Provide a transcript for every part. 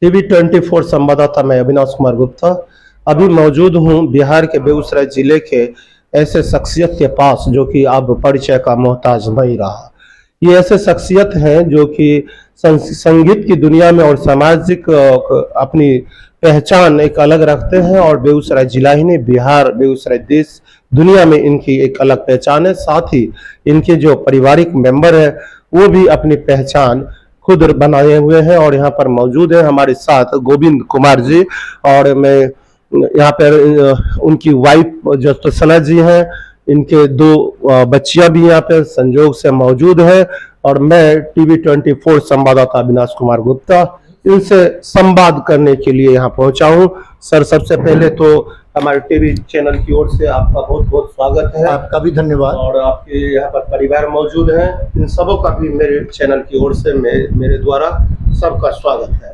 TV 24 संवाददाता मैं अविनाश कुमार गुप्ता अभी मौजूद हूं बिहार के बेगूसराय जिले के ऐसे शख्सियत के पास जो कि अब परिचय का मोहताज नहीं रहा। ये ऐसे शख्सियत हैं जो कि संगीत की दुनिया में और सामाजिक अपनी पहचान एक अलग रखते हैं और बेगूसराय जिला ही नहीं बिहार बेगूसराय देश दुनिया में इनकी एक अलग पहचान है। साथ ही इनके जो पारिवारिक मेंबर है वो भी अपनी पहचान खुद बनाए हुए हैं और यहाँ पर मौजूद है हमारे साथ गोविंद कुमार जी और मैं यहाँ पर उनकी वाइफ जो प्रसन्ना जी हैं, इनके दो बच्चियां भी यहाँ पे संजोग से मौजूद है और मैं टीवी 24 संवाददाता अविनाश कुमार गुप्ता इनसे संवाद करने के लिए यहाँ पहुंचा हूँ। सर, सबसे पहले तो हमारे टीवी चैनल की ओर से आपका बहुत बहुत स्वागत है। आपका भी धन्यवाद। और आपके यहाँ पर परिवार मौजूद है, इन सबों का भी मेरे चैनल की ओर से मेरे द्वारा सबका स्वागत है।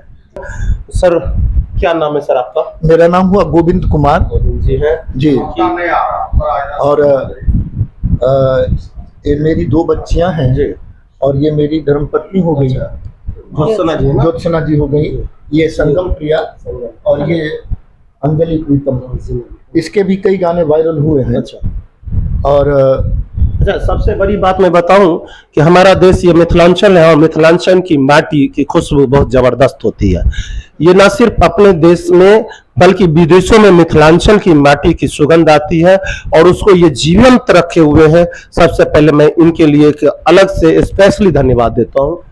सर, क्या नाम है सर आपका? मेरा नाम हुआ गोविंद कुमार। गोविंद जी हैं जी। और ये मेरी दो बच्चियां हैं जी और ये मेरी धर्मपत्नी हो गई। ज्योत्सना जी हो गई। ये संगम प्रिया और ये अंजलि प्रीतम। इसके भी कई गाने वायरल हुए हैं। और अच्छा, सबसे बड़ी बात मैं बताऊं कि हमारा देश ये मिथिलांचल है और मिथिलांचल की माटी की खुशबू बहुत जबरदस्त होती है। ये न सिर्फ अपने देश में बल्कि विदेशों में मिथिलांचल की माटी की सुगंध आती है और उसको ये जीवंत रखे हुए हैं। सबसे पहले मैं इनके लिए एक अलग से स्पेशली धन्यवाद देता हूँ।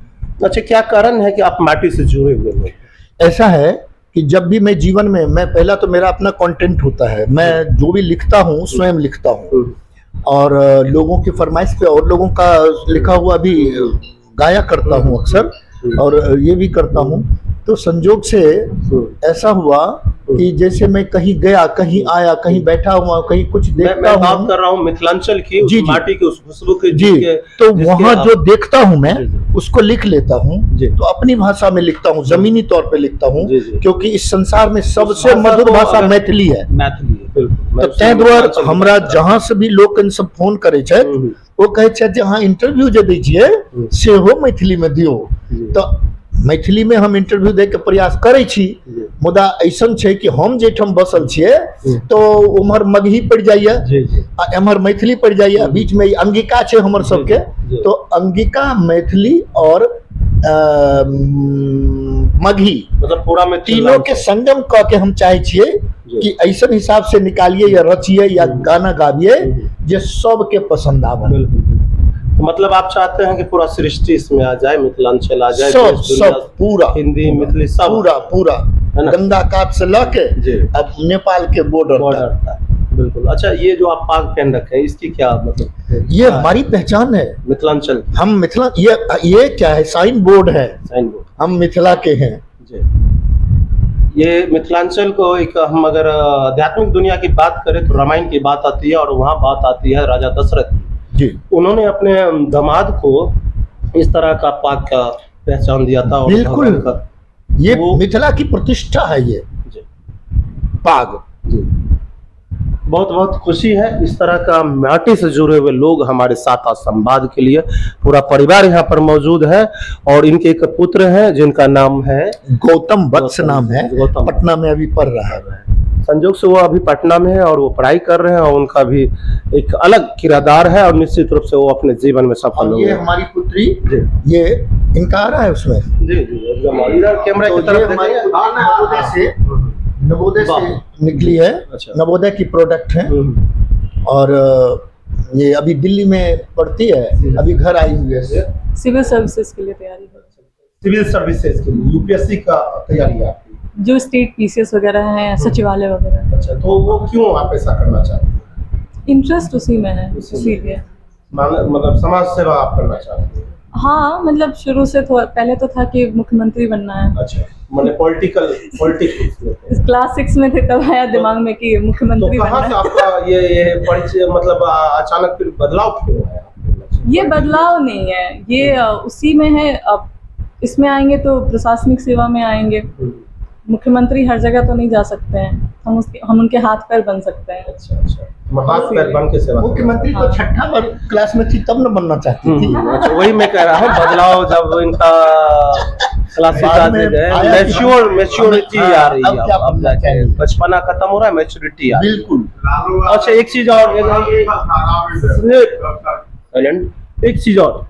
अच्छा, क्या कारण है कि आप माटी से जुड़े हुए हैं? ऐसा है कि जब भी मैं जीवन में मैं पहला तो मेरा अपना कंटेंट होता है। मैं जो भी लिखता हूँ स्वयं लिखता हूँ और लोगों की फरमाइश पे और लोगों का लिखा हुआ भी गाया करता हूँ अक्सर और ये भी करता हूँ। तो संजोग से ऐसा हुआ कि जैसे मैं कहीं गया, कहीं आया, कहीं बैठा हुआ, कहीं कुछ देखता हूँ। बात कर रहा हूँ मिथिलांचल की, उस माटी की, उस खुशबू की जी। तो वहाँ जो देखता हूँ मैं उसको लिख लेता हूँ। तो अपनी भाषा में लिखता हूँ, जमीनी तौर पे लिखता हूँ, क्योंकि इस संसार में सबसे मधुर भाषा मैथिली है। तो तै द्वारा हमरा जहाँ से भी लोग सब फोन करे छे वो कहे छे जहाँ इंटरव्यू जे दै छियै से हो मैथिली में दियो। तो मैथिली में हम इंटरव्यू दे के प्रयास करे छी, मुदा ऐसन छे कि हम जेठम बसल छियै तो उम्हर मगही पड़ जाइए आ एम्हर मैथिली पड़ जाइए। बीच में अंगिका छे हमर सबके, तो अंगिका, मैथिली और मगही मतलब पूरा में तीनों के संगम क के हम चाहे छियै कि ऐसा हिसाब से निकालिए या रचिए या गाना गाविए जो सबके पसंद आवे। तो मतलब आप चाहते हैं कि पूरा सृष्टि इसमें आ जाए, मिथिलांचल आ जाए, सब पूरा हिंदी मैथिली सब पूरा गंगा काट से लके अब नेपाल के बॉर्डर तक। बिल्कुल। अच्छा, ये जो आप पाग पहन रखे हैं इसकी क्या मतलब? ये हमारी पहचान है मिथिलांचल। हम मिथिला ये क्या है? साइन बोर्ड है। Signboard. हम मिथिला के हैं जी। ये मिथिलांचल को एक हम अगर आध्यात्मिक दुनिया की बात करें तो रामायण की बात आती है और वहाँ बात आती है राजा दशरथ जी। उन्होंने अपने दामाद को इस तरह का पाग का पहचान दिया था। और बिल्कुल ये मिथिला की प्रतिष्ठा है ये पाग जी। बहुत बहुत खुशी है इस तरह का माटी से जुड़े हुए लोग हमारे साथ आज संवाद के लिए। पूरा परिवार यहाँ पर मौजूद है और इनके एक पुत्र है जिनका नाम है गौतम वत्स नाम है। पटना में अभी पढ़ रहा है। संजोग से वो अभी पटना में है और वो पढ़ाई कर रहे हैं और उनका भी एक अलग किरदार है और निश्चित रूप से वो अपने जीवन में सफल होंगे। ये हमारी पुत्री ये इनका आ रहा है उसमें जी इधर कैमरा की तरफ नवोदय से निकली है। अच्छा। नवोदय की प्रोडक्ट है और ये अभी दिल्ली में पढ़ती है, अभी घर आई हुई है। सिविल सर्विसेज के लिए तैयारी है। सिविल सर्विसेज के लिए यूपीएससी का तैयारी है आपकी? जो स्टेट पीसीएस वगैरह हैं, सचिवालय वगैरह। अच्छा, तो वो क्यों आप ऐसा करना चाहते हैं? इंटरेस्ट उसी में है, इसीलिए। मतलब समाज सेवा आप करना चाहते हैं? हाँ, मतलब शुरू से पहले तो था कि मुख्यमंत्री बनना है। अच्छा, मतलब पॉलिटिक्स क्लास 6 में थे तब आया दिमाग में कि मुख्यमंत्री बनना है। तो कहाँ से आपका ये परिचय मतलब अचानक फिर बदलाव क्यों है? ये बदलाव नहीं है, ये उसी में है। अब इसमें आएंगे तो प्रशासनिक सेवा में आएंगे। मुख्यमंत्री हर जगह तो नहीं जा सकते हैं, हम उनके हाथ पैर बन सकते हैं। अच्छा, हाथ पैर बन के सेवा। मुख्यमंत्री तो छठा क्लास में थी तब न बनना चाहती थी। अच्छा, वही मैं कह रहा हूँ बदलाव जब इनका क्लासेस बाद आते में गए, आया कि मैच्योरिटी हाँ, आ रही अब है, क्या अब करना जाके चाहिए? बचपना खत्म हो रहा है, मैच्योरिटी आ रही है। बिल्कुल। अच्छा एक चीज और एक चीज और,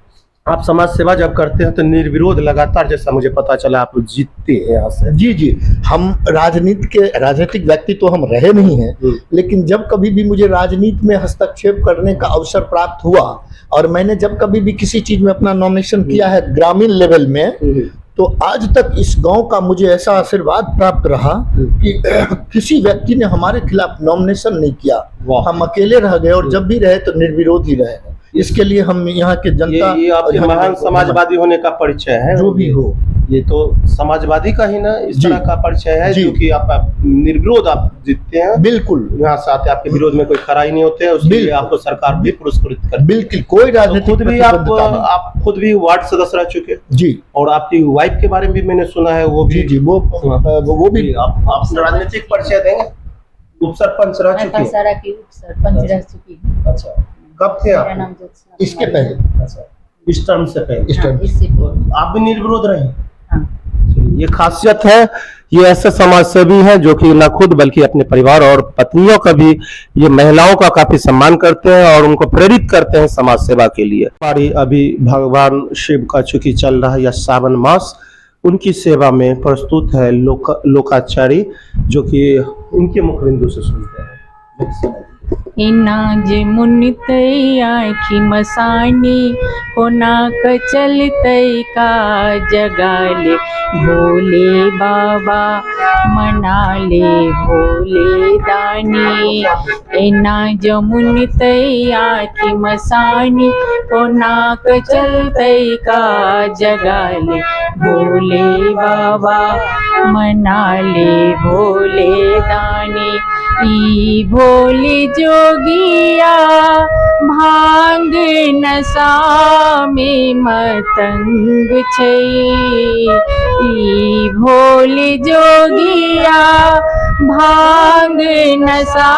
आप समाज सेवा जब करते हैं तो निर्विरोध लगातार, जैसा मुझे पता चला आप जीतते हैं यहाँ से। जी जी, हम राजनीतिक व्यक्ति तो हम रहे नहीं हैं, लेकिन जब कभी भी मुझे राजनीति में हस्तक्षेप करने का अवसर प्राप्त हुआ और मैंने जब कभी भी किसी चीज में अपना नॉमिनेशन किया है ग्रामीण लेवल में, तो आज तक इस गांव का मुझे ऐसा आशीर्वाद प्राप्त रहा कि किसी व्यक्ति ने हमारे खिलाफ नॉमिनेशन नहीं किया। वाह। हम अकेले रह गए और जब भी रहे तो निर्विरोध ही रहे। इसके लिए हम यहाँ के जनता, ये आपके महान समाजवादी होने का परिचय है। जो भी हो, ये तो समाजवादी का ही ना इस जी। तरह का परिचय है, जी। जो कि आप निर्विरोध आप जीतते हैं। बिल्कुल यहाँ से आते आपके विरोध में कोई खड़ा ही नहीं होते हैं, उसके लिए बिल्कुल। आपको सरकार भी पुरस्कृत करती है। बिल्कुल, कोई तो राजनीतिक खुद भी प्रतिबद्धता नहीं। आप खुद भी वार्ड सदस्य रह चुके हैं, जी और आपकी वाइफ के बारे में भी मैंने सुना है, वो जी भी जी, वो भी आप राजनीतिक परिचय देंगे। उप सरपंच रह मैं चुकी है। कसारा की उप सरपंच रह चुकी हूँ। अच्छा, कब थे मेरा आप? नाम ज्योत्सना इसके कुमारी है। पहले अच्छा, इस टर्म से पहले। इस हाँ, टाइम इससे पहले। आप भी निर्विरोध रहे। हाँ। ये खासियत है, ये ऐसे समाजसेवी हैं जो कि न खुद बल्कि अपने परिवार और पत्नियों का भी, ये महिलाओं का काफी सम्मान करते हैं और उनको प्रेरित करते हैं समाज सेवा के लिए। हमारी अभी भगवान शिव का चूंकि चल रहा है यह सावन मास, उनकी सेवा में प्रस्तुत है लोकाचारी, जो कि उनके मुख बिंदु से सुनते हैं। नाज मुनितई आँखी मसानी हो नाक चलतई का जगाले भोले बाबा मनाले भोले दानी। ए नाज मुनितई आँखी मसानी हो नाक चलतई का जगाले भोले बाबा मनाले भोले दानी। ई भोले जोगिया भांग नशा में मतंग छै। ई भोले जोगिया भांग नशा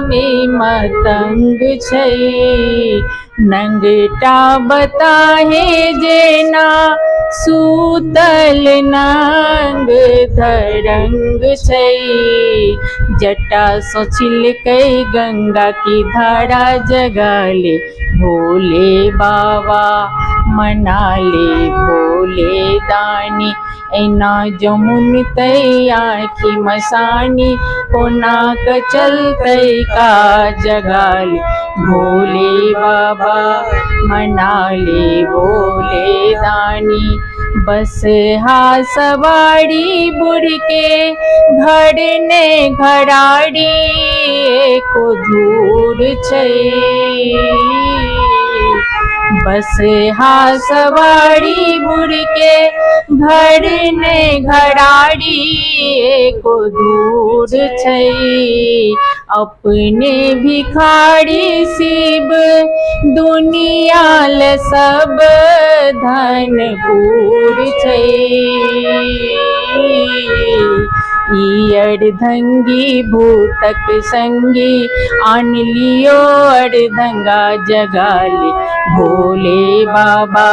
में मतंग छै। नंगटा बताहे जेना सूतल नंग धरंग छै। जटा सोचिल कई गंगा की धारा जगाले भोले बाबा मनाले भोले दानी। ऐना जमुन तई आँखी मसानी हो नाक चलतई का जगाले भोले बाबा मनाले भोले दानी। बस हा सवारी बुढ़ के घर ने घराड़ी को धूर छै। बस हा सवारी बुढ़ के घर ने घराड़ी को दूर छै। अपने भिखारी शिव दुनिया ल सब धन पूर छै। ई अर्धंगी भूतक संगी आन लियो अर्धंगा जगाले भोले बाबा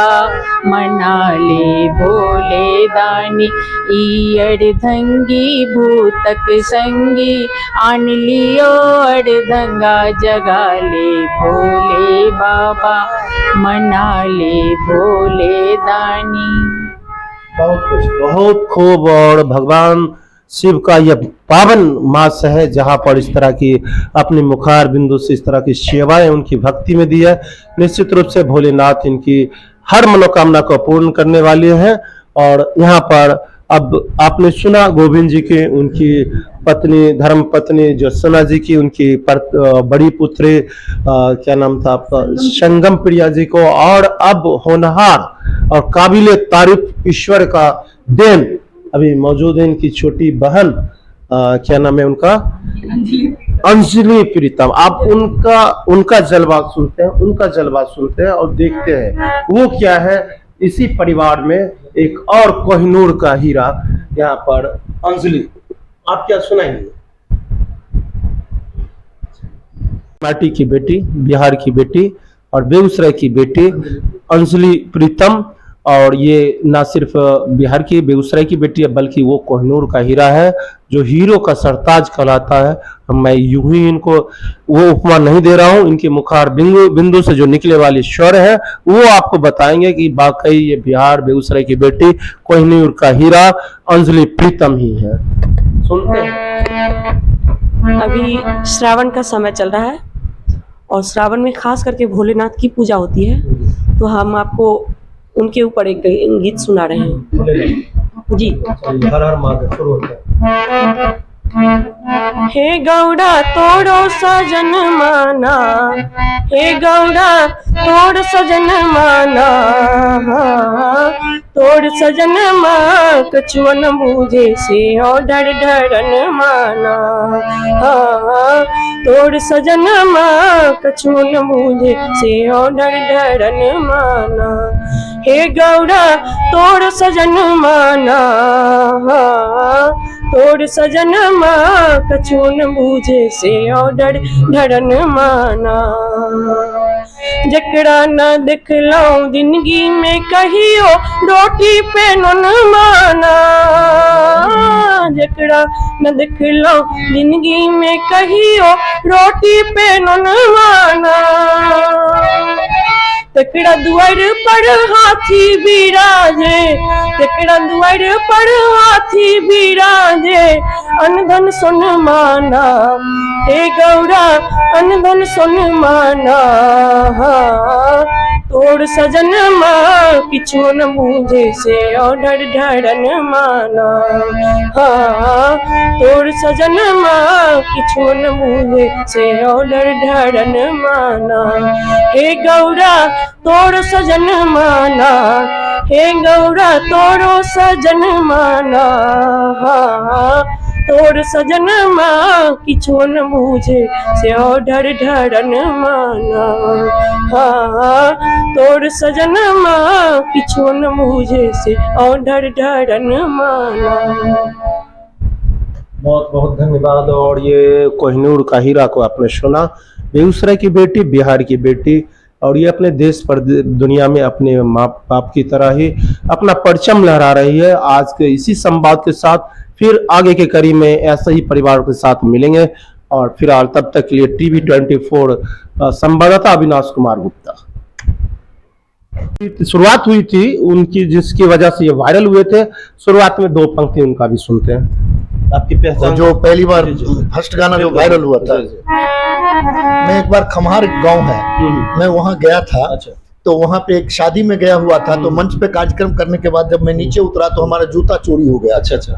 मनाले भोले दानी। ई अर्धंगी भूतक संगी आन लियो अर्धंगा जगाले भोले बाबा मनाले भोले दानी। बहुत खूब। और भगवान शिव का यह पावन मास है जहाँ पर इस तरह की अपने मुखार बिंदु से इस तरह की सेवाएं उनकी भक्ति में दी है। निश्चित रूप से भोलेनाथ इनकी हर मनोकामना को पूर्ण करने वाले हैं। और यहाँ पर अब आपने सुना गोविंद जी की, उनकी पत्नी धर्म पत्नी ज्योत्सना जी की, उनकी बड़ी पुत्री क्या नाम था आपका, संगम प्रिया जी को, और अब होनहार और काबिले तारीफ ईश्वर का देन अभी मौजूद है इनकी छोटी बहन, क्या नाम है उनका, अंजलि प्रीतम। आप उनका जलवा सुनते हैं, उनका जलवा सुनते हैं और देखते हैं वो क्या है। इसी परिवार में एक और कोहिनूर का हीरा यहाँ पर अंजलि, आप क्या सुनाएंगे? माटी की बेटी, बिहार की बेटी और बेगूसराय की बेटी अंजलि प्रीतम, और ये ना सिर्फ बिहार की बेगूसराय की बेटी है, बल्कि वो कोहिनूर का हीरा है जो हीरो का सरताज कहलाता है। मैं यूं ही इनको वो उपमा नहीं दे रहा हूं, इनके मुखार बिंदु से जो निकले वाले स्वर है वो आपको बताएंगे कि वाकई ये बिहार बेगूसराय की बेटी कोहिनूर का हीरा अंजलि प्रीतम ही है। सुनते हैं। अभी श्रावण का समय चल रहा है और श्रावण में खास करके भोलेनाथ की पूजा होती है, तो हम आपको उनके ऊपर एक गीत सुना रहे हैं जी। हर हर महादेव शुरू होता है। हे गौड़ा तोड़ो सजन माना, हे गौड़ा तोड़ सजन माना, तोड़ सजन माँ कछुअन बूझे से और डर डरन माना, तोड़ सजन माँ कछुअन बूझे से और डर डरन माना। हे गौड़ा तोड़ सजन माना, तोड़ सजन माँ कछुअन बूझे से और डर डरन माना। जकड़ा न दिखलाऊं जिंदगी में कहियो रोटी पे नुन माना, जकड़ा न दिखलाऊं जिंदगी में कहियो रोटी पे नुन माना। तकड़ा दुआर पर हाथी बिराजे, तकड़ा दुआर पर हाथी बिराजे, अनधन सुन माना। हे गौड़ा अनधन सुन माना, तोड़ सजन माँ किछु न बूझे से और डर डरन माना, तोड़ सजन माँ किछु न बूझे से और डर डरन माना। हे गौड़ा तोड़ सजन माना, हे गौड़ा तोड़ो सजन माना, तोड़ सजन माँ किछु न बूझे से और डर डरन माना, तोड़ सजन माँ किछु न बूझे से और डर डरन माना। बहुत बहुत धन्यवाद। और ये कोहिनूर का हीरा को आपने सुना, बेगूसराय की बेटी, बिहार की बेटी, और ये अपने देश पर दुनिया में अपने माँ बाप की तरह ही अपना परचम लहरा रही है। आज के इसी संवाद के साथ फिर आगे के कड़ी में ऐसे ही परिवार के साथ मिलेंगे, और फिलहाल तब तक के लिए टीवी 24 संवाददाता अविनाश कुमार गुप्ता। शुरुआत हुई थी उनकी जिसकी वजह से ये वायरल हुए थे, शुरुआत में 2 पंक्ति उनका भी सुनते हैं। आपकी पहचान? जो पहली बार फर्स्ट गाना जो वायरल हुआ था, मैं एक बार खम्हार गांव है, मैं वहां गया था। अच्छा। तो वहां पे एक शादी में गया हुआ था, तो मंच पे कार्यक्रम करने के बाद जब मैं नीचे उतरा तो हमारा जूता चोरी हो गया। अच्छा अच्छा।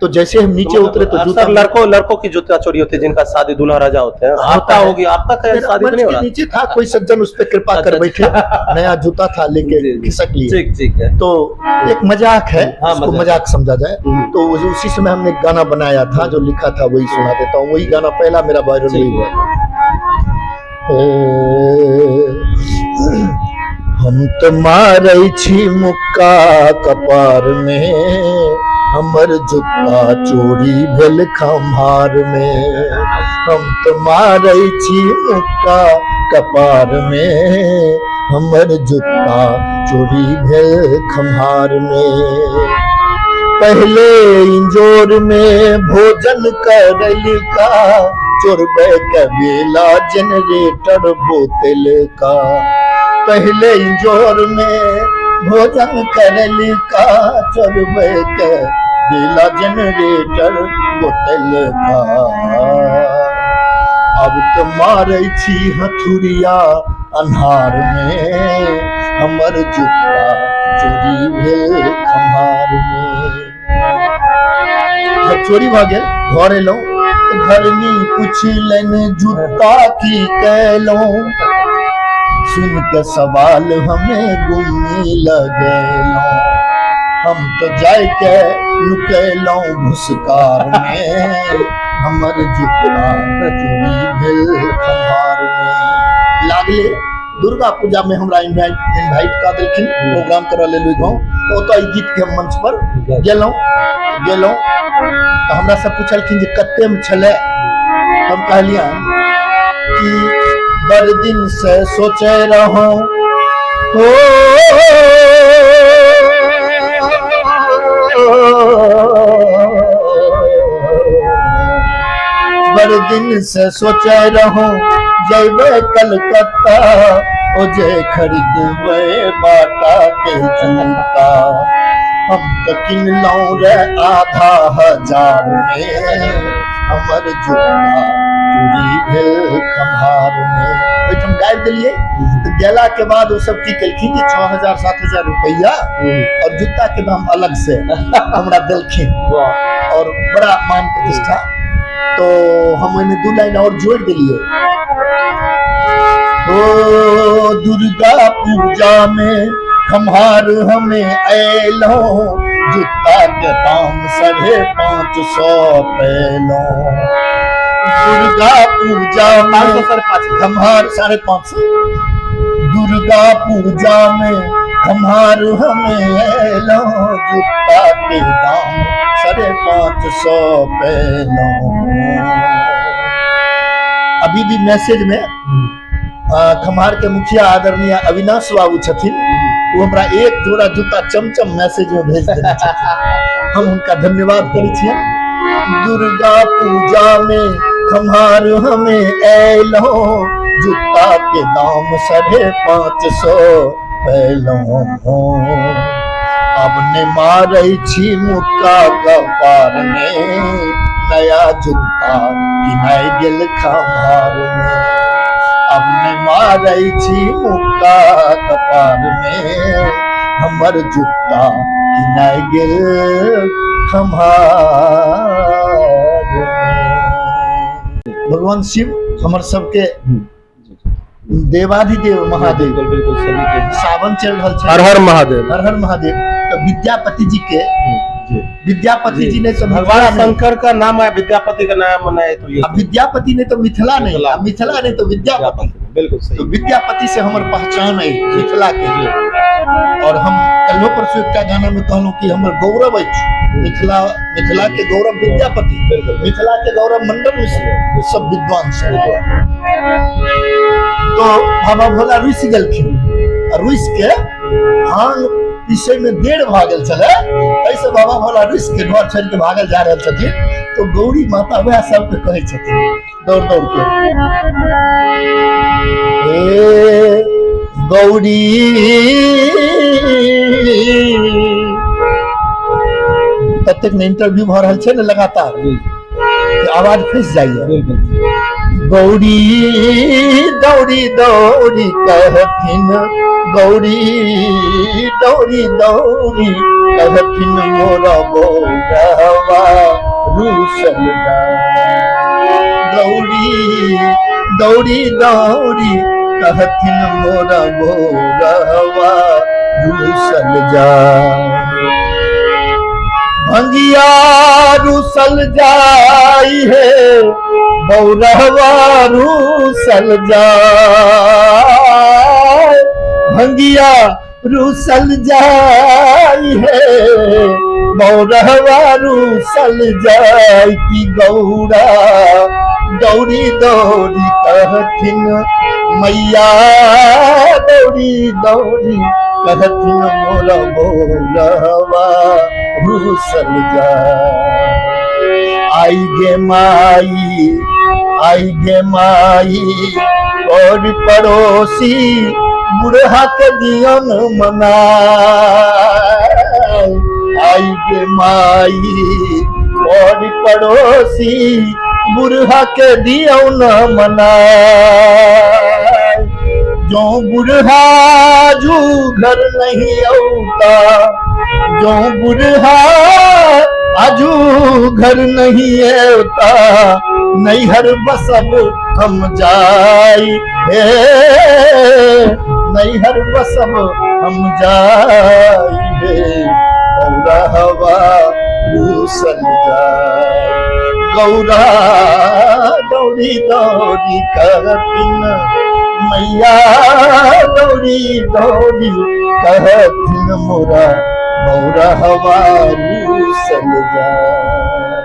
तो जैसे हम नीचे उतरे तो जूता, लड़कों की जूता चोरी होते हैं जिनका शादी दूल्हा राजा होते हैं। आपका होगी, आपका क्या शादी नहीं हो रहा? नीचे था, कोई सज्जन उस पे कृपा कर बैठे, नया जूता था लेके खिसक लिए। ठीक है। तो एक मजाक है, उसको मजाक समझा जाए। तो उसी समय हमने एक गाना बनाया था, जो लिखा था वही सुना देता हूँ। वही गाना पहला मेरा वायरल हुआ। हम तो मारै छी मुक्का कपार में, हमर जूता चोरी भेल खम्हार में। हम तो मारै छी मुक्का कपार में, हमर जूता चोरी भेल खम्हार में। पहले इंजोर में भोजन करैली का, चोरबे के बेला जनरेटर बोतल का। पहले इंजोर में भोजन करैली का, चोरबे के बेला जनरेटर बोतल का। अब तो मारै छी हथुरिया अन्हार में, हमर जूता चोरी भेल खम्हार में। जब चोरी भ गेल, घर एलहुँ तो घरनी पुछलनि जूता की कैलहुँ। सुन के सवाल हमें गुम्मी लगेलहुँ, हम तो जाके नुकेलहुँ भुसकार में, हमर जूता चोरी भेल खम्हार में। लागले दुर्गा पूजा में हमरा इनवाइट कर देलखिन, प्रोग्राम करऽ लेल गाँव। तो ओतऽ गीत के मंच पर गेलहुँ तो हमरा से पूछलखिन जे कते में छलै। हम कहलियन कि बड़ दिन से सोचे रहूं हो बड़े दिन से सोचे रहूं जैबे कलकत्ता ओ जे खरीदबे बाटा के जूता हम तो किन लौं रे आधा हजार में हमर जूता चोरी भेल खम्हार में। ओइठम गाबि देलिए तो गेला के बाद वो सब की केलखिन कि 6,000-7,000 रुपया और जूता के दाम अलग से हमरा देलखिन और बड़ा मान प्रतिष्ठा। तो हम ओइमे 2 लाइन और जोड़ दिलिए। ओ दुर्गा पूजा में खम्हार हमें ऐलो जूता के दाम 550 पैलो। दुर्गा पूजा में खम्हार 550। दुर्गा पूजा में खम्हार हमें ऐलो जूता के दाम 550 पैलो। अभी भी मैसेज में खम्हार के मुखिया आदरणीय अविनाश बाबू छथिन, वो हमरा 1 जोड़ा जूता चमचम मैसेज में भेज देने छथिन, हम उनका धन्यवाद करै छियै। दुर्गा पूजा में खम्हार हमें ऐलो जूता के दाम 550 पैलो। अब ने मारै छी मुक्का कपार में नया जूता किनाय गेल खम्हार में। अब ने मारै छी मुक्का कपार में हमर जूता किनाय गेल खम्हार में। भगवान शिव हमर सबके देवाधिदेव महादेव, बिल्कुल सभी के सावन चल रहल छै, हर हर महादेव। हर हर महादेव। तो विद्यापति जी के विद्यापति जी ने तो भगवान शंकर का नाम है, विद्यापति का नाम है, तो ये विद्यापति ने तो मिथिला नहीं, मिथिला ने तो विद्यापति। बिल्कुल सही। तो विद्यापति से हमर पहचान है मिथिला के। और हम कल्हो परसों एक गाना में कहलूं कि हमर गौरव है मिथिला, मिथिला के गौरव विद्यापति, मिथिला के गौरव मंडल मिश्र, सब विद्वान से। तो बाबा भोला रुस गेलखिन, रुस के भांग पीछे में 1:30 भागल चले, ऐसे बाबा भोला रुस के घर छोड़ के भागल जा रहल छथिन। तो गौरी माता वह सबके कहै छथिन दौड़ दौड़ के, ए गौरी तक ने इंटरव्यू भ रहल छै ने लगातार, आवाज फंस जाइए। गौरी दौड़ी दौड़ी कहथिन, गौरी दौड़ी दौड़ी कहथिन मोरा बौरवा रूसल जा। गौरी दौड़ी दौड़ी कहथिन मोरा बौरवा रूसल जा। भंगिया रूसल जाई है बौरवा रूसल जाए, भंगिया रूसल जाई है बौरवा रूसल जाए। की गौरा दौड़ी दौड़ी कहथिन मैया दौड़ी दौड़ी कहथिन मोरा बौरवा रूसल जाए। आई गे माई, आई गे माई और पड़ोसी बुढ़ा के दियन मना। आई गे माई और पड़ोसी बुढ़ा के दियन मना। जो बुढ़ा जू घर नहीं औता, जो बुढ़ा आजू घर नहीं होता, नैहर बसब हम जाई हे, नैहर बसब हम जाई हे। गौरा हवा रूसल जाए, गौरा दौड़ी दौड़ी कहथिन मैया दौड़ी दौड़ी कहथिन मोरा बौरा हवा रूसल जाए।